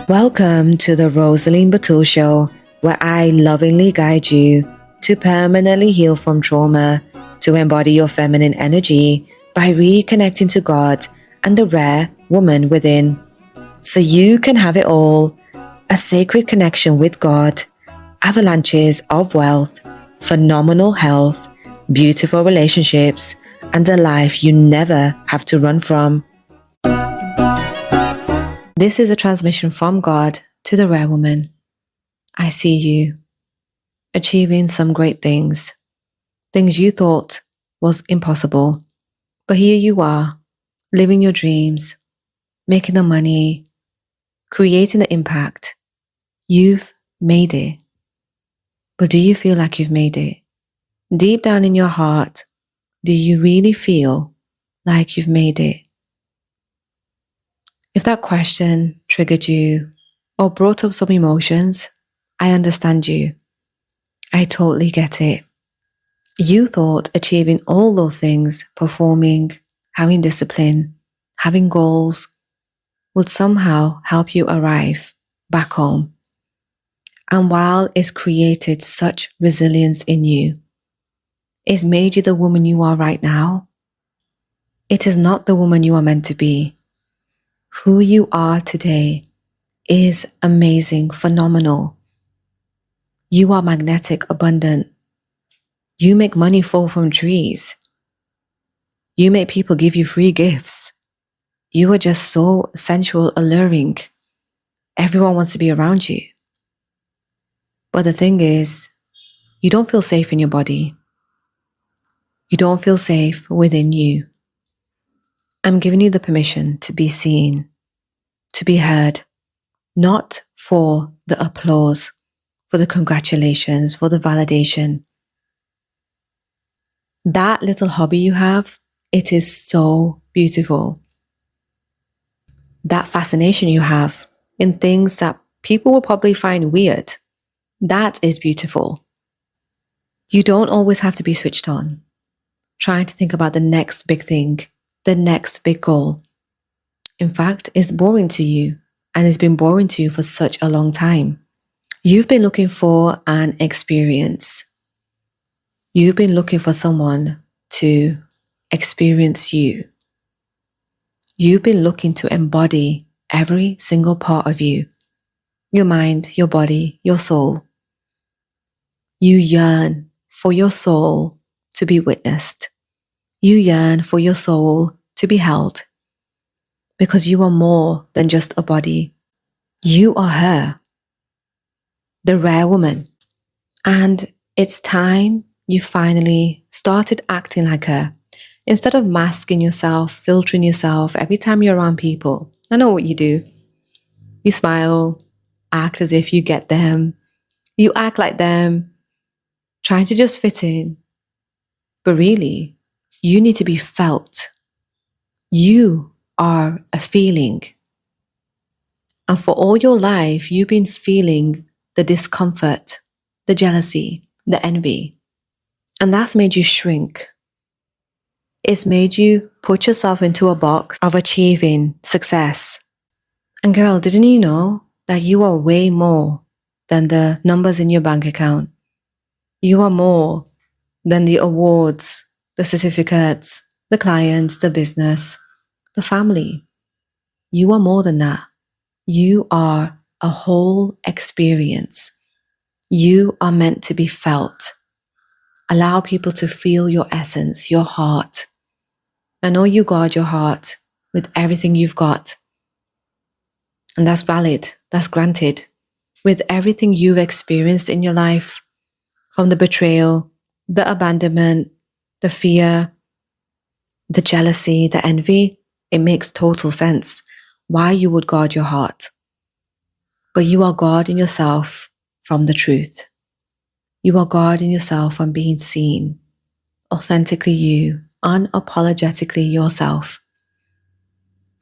Welcome to the Rosaline Batul Show, where I lovingly guide you to permanently heal from trauma, to embody your feminine energy by reconnecting to God and the rare woman within, so you can have it all: a sacred connection with God, avalanches of wealth, phenomenal health, beautiful relationships, and a life you never have to run from. This is a transmission from God to the rare woman. I see you achieving some great things you thought was impossible. But here you are, living your dreams, making the money, creating the impact. You've made it. But do you feel like you've made it? Deep down in your heart, do you really feel like you've made it? If that question triggered you or brought up some emotions, I understand you. I totally get it. You thought achieving all those things, performing, having discipline, having goals, would somehow help you arrive back home. And while it's created such resilience in you, it's made you the woman you are right now, it is not the woman you are meant to be. Who you are today is amazing, phenomenal. You are magnetic, abundant. You make money fall from trees. You make people give you free gifts. You are just so sensual, alluring. Everyone wants to be around you. But the thing is, you don't feel safe in your body. You don't feel safe within you. I'm giving you the permission to be seen, to be heard, not for the applause, for the congratulations, for the validation. That little hobby you have, it is so beautiful. That fascination you have in things that people will probably find weird, that is beautiful. You don't always have to be switched on, trying to think about the next big thing, the next big goal. In fact, it's boring to you, and it's been boring to you for such a long time. You've been looking for an experience. You've been looking for someone to experience you. You've been looking to embody every single part of you, your mind, your body, your soul. You yearn for your soul to be witnessed. You yearn for your soul to be held, because you are more than just a body. You are her, the rare woman. And it's time you finally started acting like her. Instead of masking yourself, filtering yourself every time you're around people. I know what you do. You smile, act as if you get them. You act like them, trying to just fit in. But really, you need to be felt. You are a feeling. And for all your life, you've been feeling the discomfort, the jealousy, the envy. And that's made you shrink. It's made you put yourself into a box of achieving success. And girl, didn't you know that you are way more than the numbers in your bank account? You are more than the awards, the certificates, the clients, the business, the family. You are more than that. You are a whole experience. You are meant to be felt. Allow people to feel your essence, your heart. I know you guard your heart with everything you've got. And that's valid. That's granted. With everything you've experienced in your life, from the betrayal, the abandonment, the fear, the jealousy, the envy, it makes total sense why you would guard your heart. But you are guarding yourself from the truth. You are guarding yourself from being seen, authentically you, unapologetically yourself.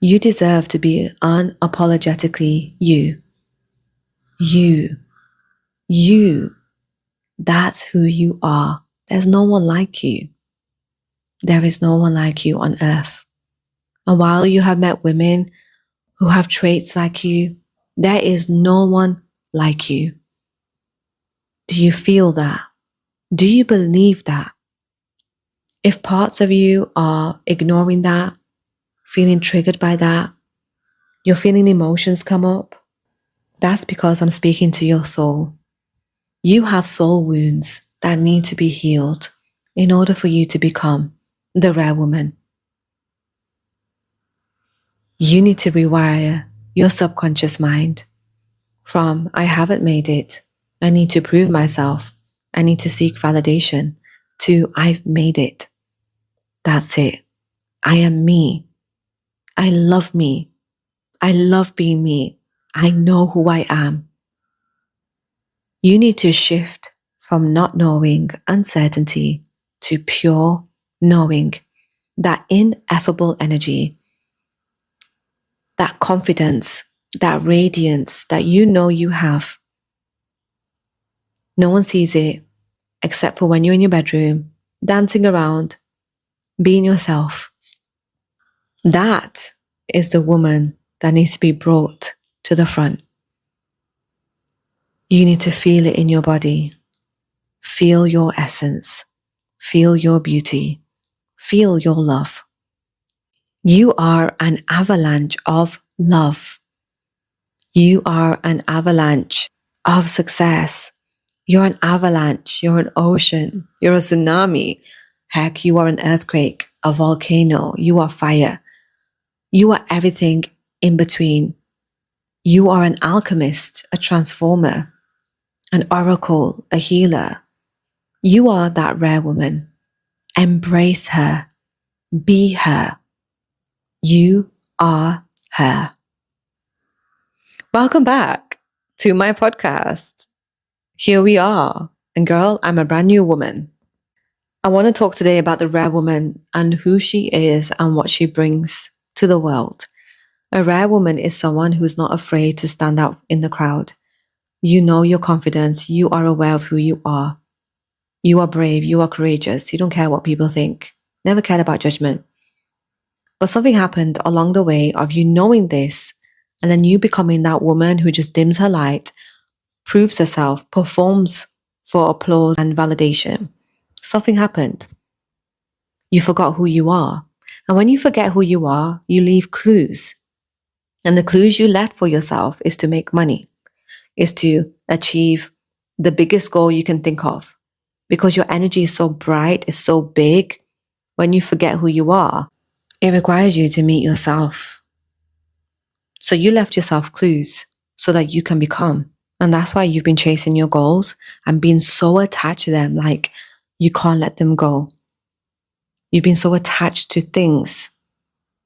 You deserve to be unapologetically you. You. That's who you are. There's no one like you. There is no one like you on earth. And while you have met women who have traits like you, There is no one like you. Do you feel that? Do you believe that? If parts of you are ignoring that, feeling triggered by that, you're feeling emotions come up, that's because I'm speaking to your soul. You have soul wounds that need to be healed in order for you to become the rare woman. You need to rewire your subconscious mind from I haven't made it, I need to prove myself, I need to seek validation, to I've made it. That's it. I am me. I love me. I love being me. I know who I am. You need to shift from not knowing, uncertainty, to pure knowing, that ineffable energy, that confidence, that radiance that you know you have. No one sees it except for when you're in your bedroom, dancing around, being yourself. That is the woman that needs to be brought to the front. You need to feel it in your body. Feel your essence. Feel your beauty. Feel your love. You are an avalanche of love. You are an avalanche of success. You're an avalanche. You're an ocean. You're a tsunami. Heck, you are an earthquake, a volcano. You are fire. You are everything in between. You are an alchemist, a transformer, an oracle, a healer. You are that rare woman. Embrace her. Be her. You are her. Welcome back to my podcast. Here we are. And girl, I'm a brand new woman. I want to talk today about the rare woman and who she is and what she brings to the world. A rare woman is someone who's not afraid to stand out in the crowd. You know your confidence. You are aware of who you are. You are brave. You are courageous. You don't care what people think. Never cared about judgment. But something happened along the way of you knowing this and then you becoming that woman who just dims her light, proves herself, performs for applause and validation. Something happened. You forgot who you are. And when you forget who you are, you leave clues. And the clues you left for yourself is to make money, is to achieve the biggest goal you can think of. Because your energy is so bright, it's so big, when you forget who you are, it requires you to meet yourself. So you left yourself clues so that you can become. And that's why you've been chasing your goals and being so attached to them, like you can't let them go. You've been so attached to things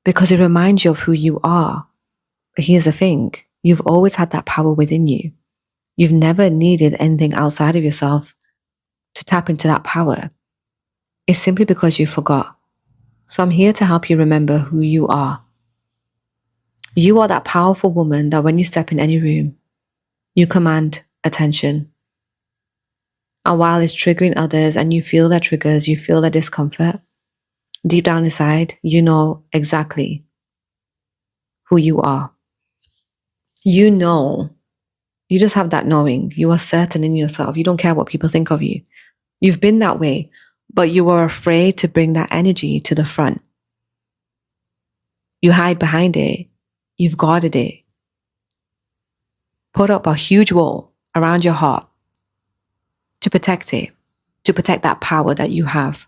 because it reminds you of who you are. But here's the thing, you've always had that power within you. You've never needed anything outside of yourself to tap into that power. It's simply because you forgot. So I'm here to help you remember who you are. You are that powerful woman that when you step in any room, you command attention. And while it's triggering others and you feel their triggers, you feel their discomfort, deep down inside, you know exactly who you are. You know, you just have that knowing. You are certain in yourself. You don't care what people think of you. You've been that way, but you were afraid to bring that energy to the front. You hide behind it. You've guarded it. Put up a huge wall around your heart to protect it, to protect that power that you have.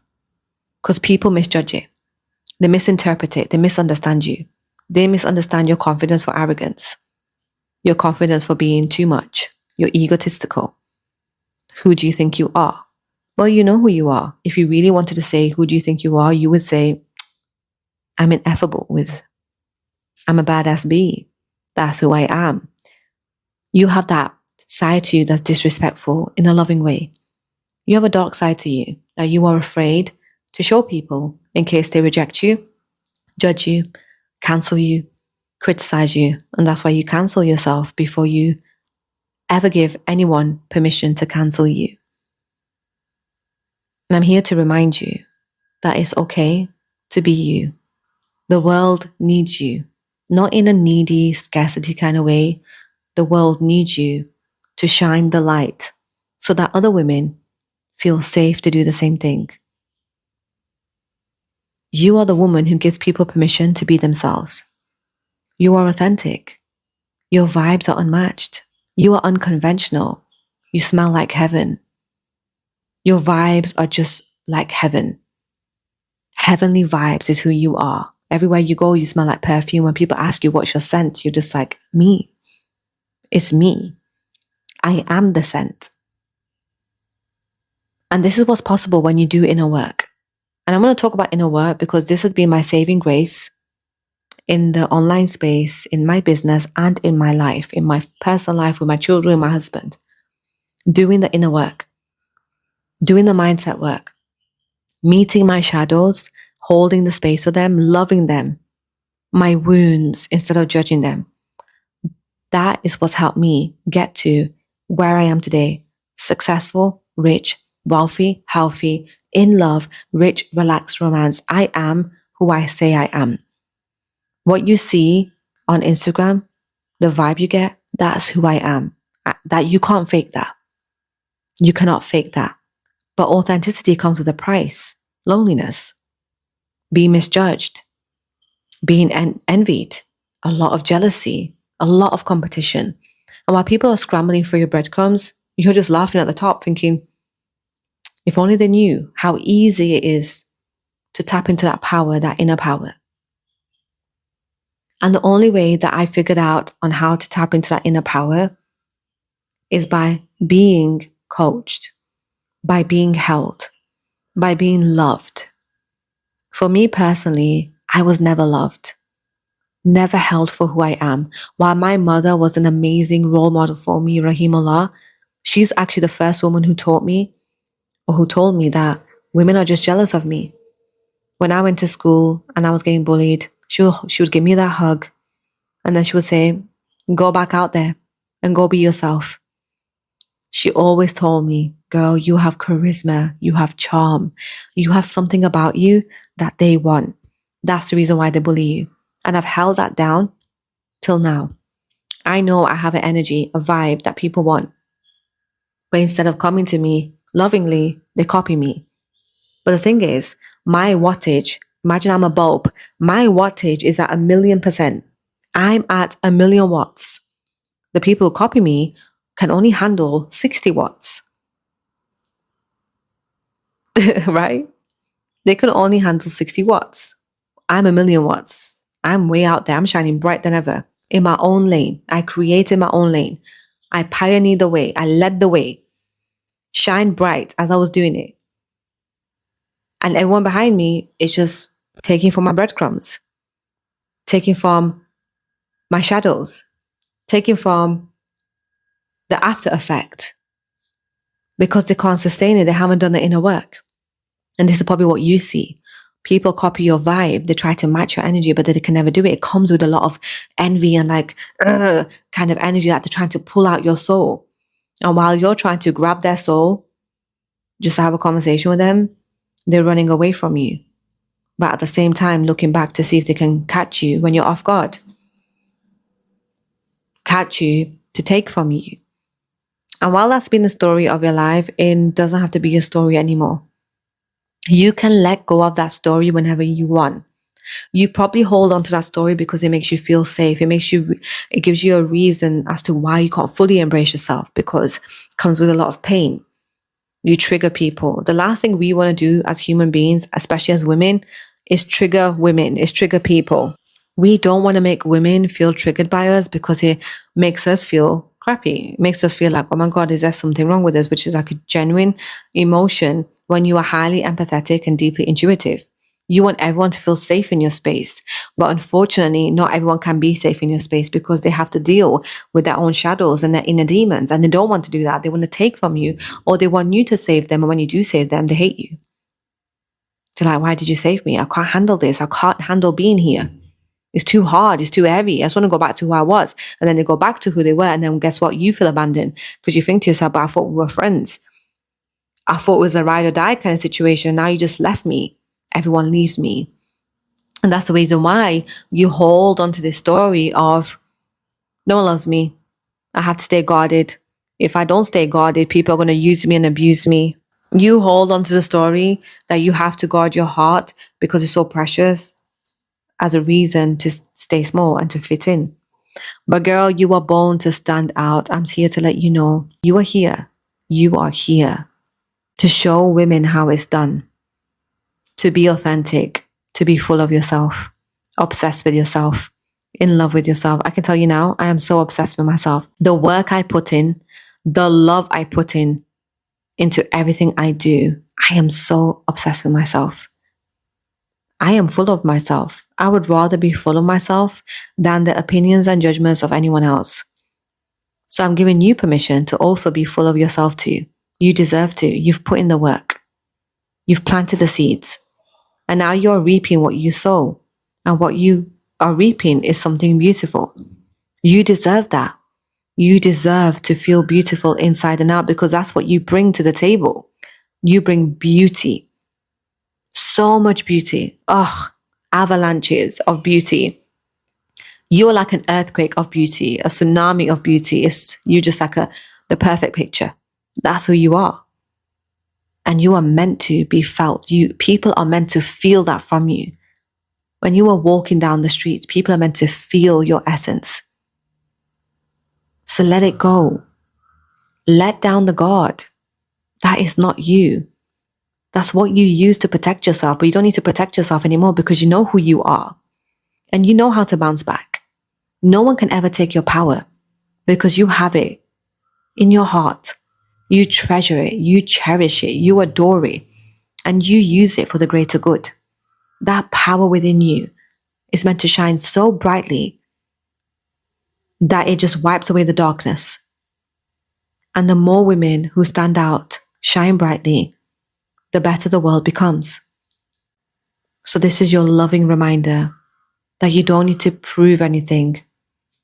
Because people misjudge it. They misinterpret it. They misunderstand you. They misunderstand your confidence for arrogance, your confidence for being too much. You're egotistical. Who do you think you are? Well, you know who you are. If you really wanted to say, who do you think you are? You would say, I'm ineffable I'm a badass bee. That's who I am. You have that side to you that's disrespectful in a loving way. You have a dark side to you that you are afraid to show people in case they reject you, judge you, cancel you, criticize you. And that's why you cancel yourself before you ever give anyone permission to cancel you. And I'm here to remind you that it's okay to be you. The world needs you, not in a needy, scarcity kind of way, the world needs you to shine the light so that other women feel safe to do the same thing. You are the woman who gives people permission to be themselves. You are authentic. Your vibes are unmatched. You are unconventional. You smell like heaven. Your vibes are just like heaven. Heavenly vibes is who you are. Everywhere you go, you smell like perfume. When people ask you what's your scent, you're just like, me. It's me. I am the scent. And this is what's possible when you do inner work. And I'm going to talk about inner work because this has been my saving grace in the online space, in my business, and in my life, in my personal life with my children, my husband. Doing the inner work, doing the mindset work, meeting my shadows, holding the space for them, loving them, my wounds instead of judging them. That is what's helped me get to where I am today. Successful, rich, wealthy, healthy, in love, rich, relaxed romance. I am who I say I am. What you see on Instagram, the vibe you get, that's who I am. That you can't fake that. You cannot fake that. But authenticity comes with a price. Loneliness, being misjudged, being envied, a lot of jealousy, a lot of competition. And while people are scrambling for your breadcrumbs, you're just laughing at the top thinking, if only they knew how easy it is to tap into that power, that inner power. And the only way that I figured out on how to tap into that inner power is by being coached, by being held, by being loved. For me personally, I was never loved, never held for who I am. While my mother was an amazing role model for me, Rahimullah, she's actually the first woman who taught me or who told me that women are just jealous of me. When I went to school and I was getting bullied, she would give me that hug and then she would say, go back out there and go be yourself. She always told me, girl, you have charisma, you have charm, you have something about you that they want. That's the reason why they bully you. And I've held that down till now. I know I have an energy, a vibe that people want. But instead of coming to me lovingly, they copy me. But the thing is, my wattage, imagine I'm a bulb, my wattage is at 1,000,000%. I'm at 1,000,000 watts. The people who copy me can only handle 60 watts. Right? They can only handle 60 watts. I'm 1,000,000 watts. I'm way out there. I'm shining bright than ever in my own lane. I created my own lane. I pioneered the way. I led the way. Shine bright as I was doing it. And everyone behind me is just taking from my breadcrumbs, taking from my shadows, taking from the after effect. Because they can't sustain it, they haven't done the inner work. And this is probably what you see. People copy your vibe, they try to match your energy, but they can never do it. It comes with a lot of envy and kind of energy that they're trying to pull out your soul. And while you're trying to grab their soul, just to have a conversation with them, they're running away from you. But at the same time, looking back to see if they can catch you when you're off guard. Catch you to take from you. And while that's been the story of your life, it doesn't have to be your story anymore. You can let go of that story whenever you want. You probably hold on to that story because it makes you feel safe. It gives you a reason as to why you can't fully embrace yourself, because it comes with a lot of pain. You trigger people. The last thing we want to do as human beings, especially as women, is trigger women, is trigger people. We don't want to make women feel triggered by us because it makes us feel crappy. It makes us feel like, oh my God, is there something wrong with us? Which is like a genuine emotion when you are highly empathetic and deeply intuitive. You want everyone to feel safe in your space. But unfortunately, not everyone can be safe in your space because they have to deal with their own shadows and their inner demons. And they don't want to do that. They want to take from you, or they want you to save them. And when you do save them, they hate you. They're like, why did you save me? I can't handle this. I can't handle being here. It's too hard. It's too heavy. I just want to go back to who I was. And then they go back to who they were. And then guess what? You feel abandoned because you think to yourself, but I thought we were friends. I thought it was a ride or die kind of situation. Now you just left me. Everyone leaves me. And that's the reason why you hold on to this story of no one loves me. I have to stay guarded. If I don't stay guarded, people are going to use me and abuse me. You hold on to the story that you have to guard your heart because it's so precious as a reason to stay small and to fit in. But girl, you are born to stand out. I'm here to let you know you are here. You are here to show women how it's done, to be authentic, to be full of yourself, obsessed with yourself, in love with yourself. I can tell you now, I am so obsessed with myself. The work I put in, the love I put in into everything I do, I am so obsessed with myself. I am full of myself. I would rather be full of myself than the opinions and judgments of anyone else. So I'm giving you permission to also be full of yourself too. You deserve to. You've put in the work. You've planted the seeds. And now you're reaping what you sow. And what you are reaping is something beautiful. You deserve that. You deserve to feel beautiful inside and out because that's what you bring to the table. You bring beauty. So much beauty. Avalanches of beauty. You're like an earthquake of beauty, a tsunami of beauty. You're just like the perfect picture. That's who you are. And you are meant to be felt. People are meant to feel that from you. When you are walking down the street, people are meant to feel your essence. So let it go. Let down the guard. That is not you. That's what you use to protect yourself, but you don't need to protect yourself anymore because you know who you are. And you know how to bounce back. No one can ever take your power because you have it in your heart. You treasure it, you cherish it, you adore it, and you use it for the greater good. That power within you is meant to shine so brightly that it just wipes away the darkness. And the more women who stand out, shine brightly, the better the world becomes. So this is your loving reminder that you don't need to prove anything.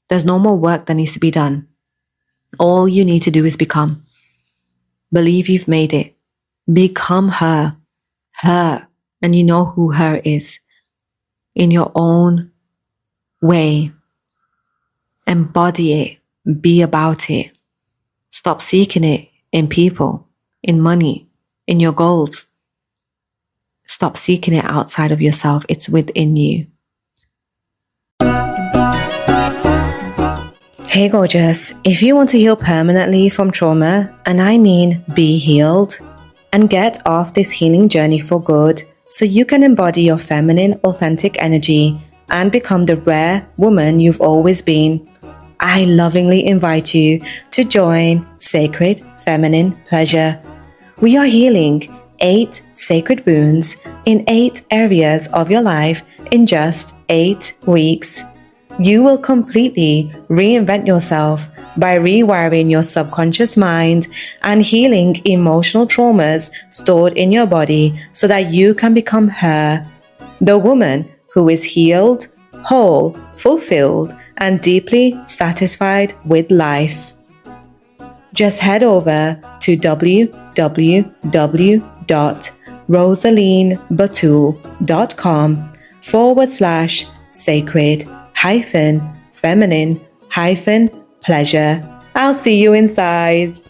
There's no more work that needs to be done. All you need to do is become. Believe you've made it. Become her. Her. And you know who her is. In your own way. Embody it. Be about it. Stop seeking it in people, in money, in your goals. Stop seeking it outside of yourself. It's within you. Hey gorgeous, if you want to heal permanently from trauma, and I mean be healed, and get off this healing journey for good so you can embody your feminine, authentic energy and become the rare woman you've always been, I lovingly invite you to join Sacred Feminine Pleasure. We are healing 8 sacred wounds in 8 areas of your life in just 8 weeks. You will completely reinvent yourself by rewiring your subconscious mind and healing emotional traumas stored in your body so that you can become her, the woman who is healed, whole, fulfilled, and deeply satisfied with life. Just head over to www.rosaliebatul.com/sacred-feminine-pleasure. I'll see you inside.